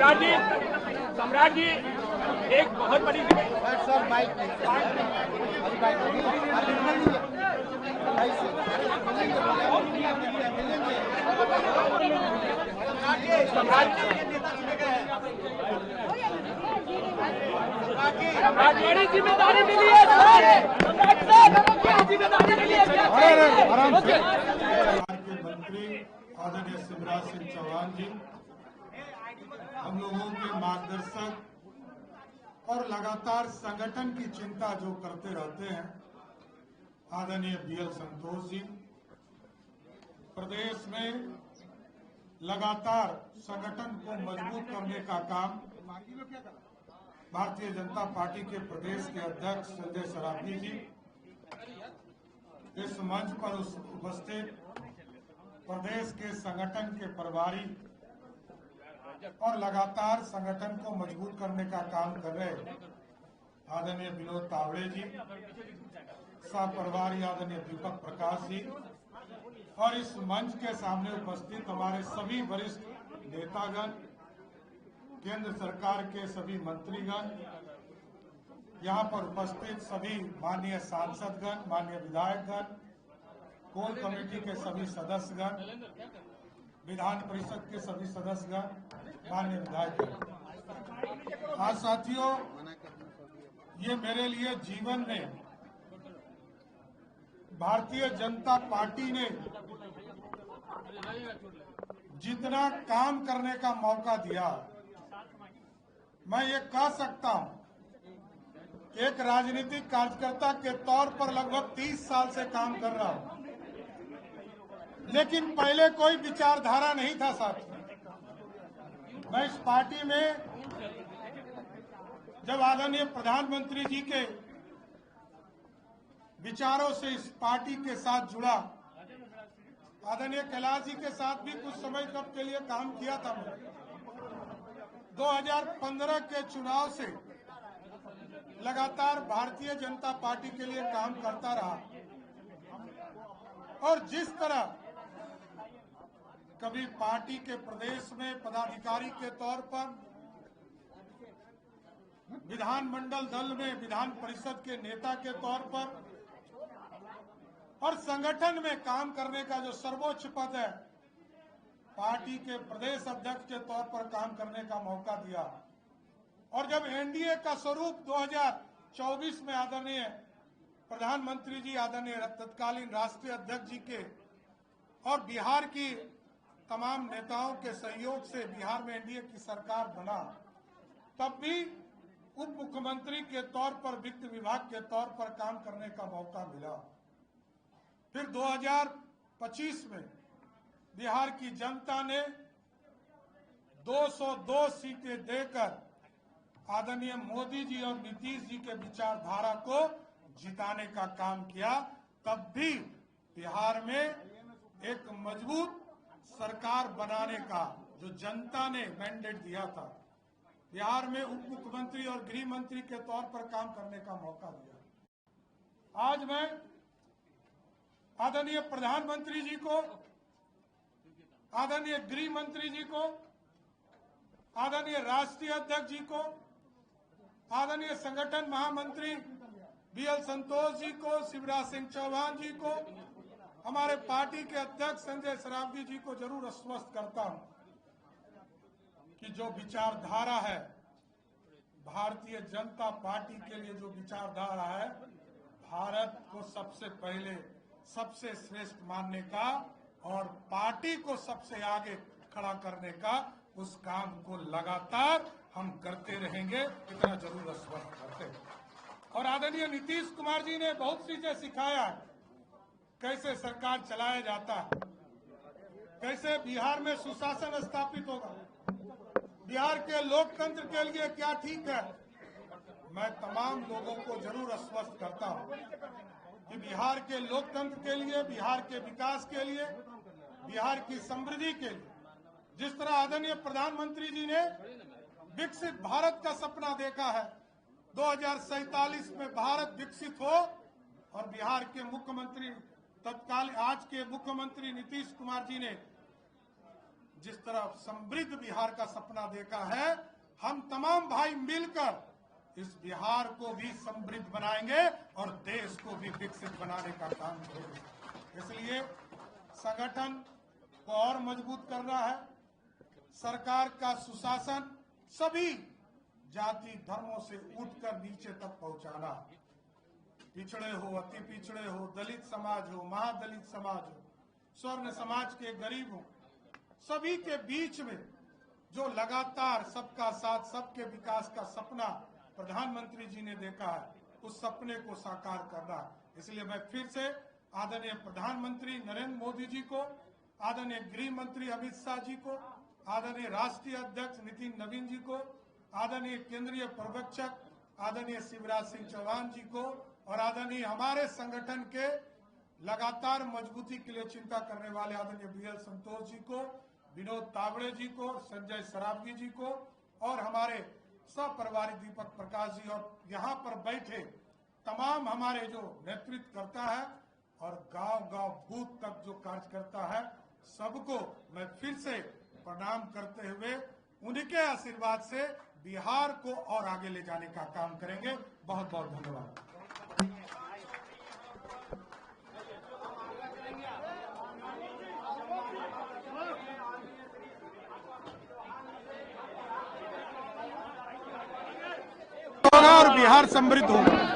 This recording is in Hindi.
सम्राट जी एक बहुत बड़ी सर बाइक बड़ी जिम्मेदारी मिली है जिम्मेदारी मिली है। मंत्री आदरणीय शिवराज सिंह चौहान जी हम लोगों के मार्गदर्शक और लगातार संगठन की चिंता जो करते रहते हैं आदरणीय बीएल संतोष जी प्रदेश में लगातार संगठन को मजबूत करने का काम भारतीय जनता पार्टी के प्रदेश के अध्यक्ष संजय सरावगी जी इस मंच पर उपस्थित प्रदेश के संगठन के प्रभारी और लगातार संगठन को मजबूत करने का काम कर रहे आदरणीय विनोद तावड़े जी, सह प्रभारी आदरणीय दीपक प्रकाश जी और इस मंच के सामने उपस्थित हमारे सभी वरिष्ठ नेतागण, केंद्र सरकार के सभी मंत्रीगण, यहाँ पर उपस्थित सभी माननीय सांसदगण, माननीय विधायकगण, कोर कमेटी के सभी सदस्यगण, विधान परिषद के सभी सदस्यगण, माननीय विधायक। आज साथियों, ये मेरे लिए जीवन में भारतीय जनता पार्टी ने जितना काम करने का मौका दिया, मैं ये कह सकता हूं एक राजनीतिक कार्यकर्ता के तौर पर लगभग 30 साल से काम कर रहा हूं, लेकिन पहले कोई विचारधारा नहीं था साथियों। मैं इस पार्टी में जब आदरणीय प्रधानमंत्री जी के विचारों से इस पार्टी के साथ जुड़ा, आदरणीय कैलाश जी के साथ भी कुछ समय तक के लिए काम किया था। मैं 2015 के चुनाव से लगातार भारतीय जनता पार्टी के लिए काम करता रहा और जिस तरह कभी पार्टी के प्रदेश में पदाधिकारी के तौर पर, विधानमंडल दल में विधान परिषद के नेता के तौर पर और संगठन में काम करने का जो सर्वोच्च पद है, पार्टी के प्रदेश अध्यक्ष के तौर पर काम करने का मौका दिया। और जब एनडीए का स्वरूप 2024 में आदरणीय प्रधानमंत्री जी, आदरणीय तत्कालीन राष्ट्रीय अध्यक्ष जी के और बिहार की तमाम नेताओं के सहयोग से बिहार में एनडीए की सरकार बना, तब भी उप मुख्यमंत्री के तौर पर वित्त विभाग के तौर पर काम करने का मौका मिला। फिर 2025 में बिहार की जनता ने 202 सीटें देकर आदरणीय मोदी जी और नीतीश जी के विचारधारा को जिताने का काम किया। तब भी बिहार में एक मजबूत सरकार बनाने का जो जनता ने मैंडेट दिया था, बिहार में उप मुख्यमंत्री और गृह मंत्री के तौर पर काम करने का मौका दिया। आज मैं आदरणीय प्रधानमंत्री जी को, आदरणीय गृह मंत्री जी को, आदरणीय राष्ट्रीय अध्यक्ष जी को, आदरणीय संगठन महामंत्री बीएल संतोष जी को, शिवराज सिंह चौहान जी को, हमारे पार्टी के अध्यक्ष संजय सरावगी जी को जरूर आश्वस्त करता हूं कि जो विचारधारा है, भारतीय जनता पार्टी के लिए जो विचारधारा है, भारत को सबसे पहले सबसे श्रेष्ठ मानने का और पार्टी को सबसे आगे खड़ा करने का, उस काम को लगातार हम करते रहेंगे, इतना जरूर आश्वस्त करते हैं। और आदरणीय नीतीश कुमार जी ने बहुत चीजें सिखाया है, कैसे सरकार चलाया जाता है, कैसे बिहार में सुशासन स्थापित होगा, बिहार के लोकतंत्र के लिए क्या ठीक है। मैं तमाम लोगों को जरूर आश्वस्त करता हूं कि बिहार के लोकतंत्र के लिए, बिहार के विकास के लिए, बिहार की समृद्धि के लिए, जिस तरह आदरणीय प्रधानमंत्री जी ने विकसित भारत का सपना देखा है, 2047 में भारत विकसित हो, और बिहार के मुख्यमंत्री तत्काल आज के मुख्यमंत्री नीतीश कुमार जी ने जिस तरह समृद्ध बिहार का सपना देखा है, हम तमाम भाई मिलकर इस बिहार को भी समृद्ध बनाएंगे और देश को भी विकसित बनाने का काम करेंगे। इसलिए संगठन को और मजबूत करना है, सरकार का सुशासन सभी जाति धर्मों से उठकर नीचे तक पहुंचाना, पिछड़े हो, अति पिछड़े हो, दलित समाज हो, महादलित समाज हो, स्वर्ण समाज के गरीब हो, सभी के बीच में जो लगातार सबका साथ सबके विकास का सपना प्रधानमंत्री जी ने देखा है, उस सपने को साकार करना। इसलिए मैं फिर से आदरणीय प्रधानमंत्री नरेंद्र मोदी जी को, आदरणीय गृह मंत्री अमित शाह जी को, आदरणीय राष्ट्रीय अध्यक्ष नितिन नवीन जी को, आदरणीय केंद्रीय पर्यवेक्षक आदरणीय शिवराज सिंह चौहान जी को और आदरणीय हमारे संगठन के लगातार मजबूती के लिए चिंता करने वाले आदरणीय बीएल संतोष जी को, विनोद तावड़े जी को, संजय सरावगी जी को और हमारे सपरिवार दीपक प्रकाश जी और यहाँ पर बैठे तमाम हमारे जो नेतृत्व करता है और गांव-गांव बूथ तक जो कार्य करता है, सबको मैं फिर से प्रणाम करते हुए उनके आशीर्वाद से बिहार को और आगे ले जाने का काम करेंगे। बहुत बहुत धन्यवाद। और बिहार समृद्ध होगा।